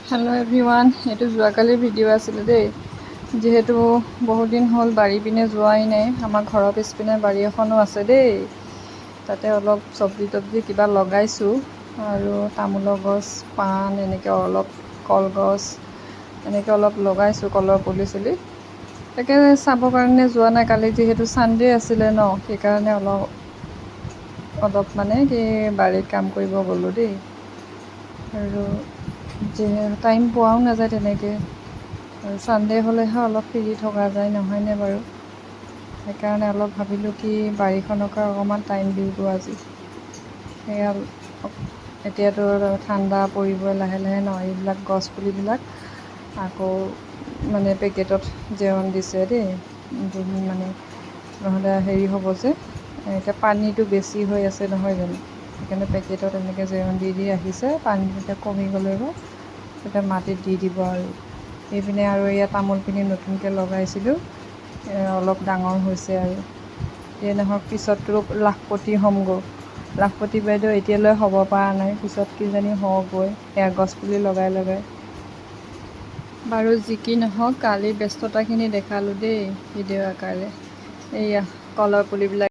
Hello' everyone, এইটো যোৱাকালিৰ video' আছিলে দেই। যিহেতু বহুত দিন হ'ল বাৰী পিনে যোৱাই নাই, আমাৰ ঘৰৰ পিছপিনে বাৰী এখনো আছে দেই। তাতে অলপ চব্জি কিবা লগাইছোঁ আৰু তামোলৰ গছ, পাণ, এনেকৈ অলপ কলগছ এনেকৈ অলপ লগাইছোঁ, কলৰ পুলি চুলি। তাকে চাবৰ কাৰণে যোৱা নাই, কালি যিহেতু ছানডে আছিলে ন, সেইকাৰণে অলপ মানে কি বাৰীত কাম কৰিব গ'লোঁ দেই। আৰু টাইম পোৱাও নাযায় তেনেকৈ, আৰু ছানডে হ'লেহে অলপ ফ্ৰী থকা যায়, নহয়নে বাৰু? সেইকাৰণে অলপ ভাবিলোঁ কি বাৰীখনকে অকণমান টাইম দিওঁগৈ আজি। সেয়া এতিয়াতো ঠাণ্ডা পৰিবই লাহে লাহে ন, এইবিলাক গছ পুলিবিলাক আকৌ মানে পেকেটত জিৰণ দিছে দেই, মানে নহ'লে হেৰি হ'ব যে, এতিয়া পানীটো বেছি হৈ আছে নহয় জানো, সেইকাৰণে পেকেটত এনেকৈ জিৰণ দি ৰাখিছে। পানী যেতিয়া কমি গ'লে তেতিয়া মাটিত দি দিব আৰু। সেইপিনে আৰু এয়া তামোল পিনি নতুনকৈ লগাইছিলোঁ, অলপ ডাঙৰ হৈছে আৰু। যিয়ে নহওক পিছততো লাখপতি হ'মগৈ। লাখপতি বাইদেউ এতিয়ালৈ হ'ব পৰা নাই, পিছত কিজানি হওঁগৈ, এয়া গছপুলি লগাই লগাই। বাৰু যি কি নহওক, কালিৰ ব্যস্ততাখিনি দেখালোঁ দেই ভিডিঅ' আকাৰে। এইয়া কলৰ পুলিবিলাক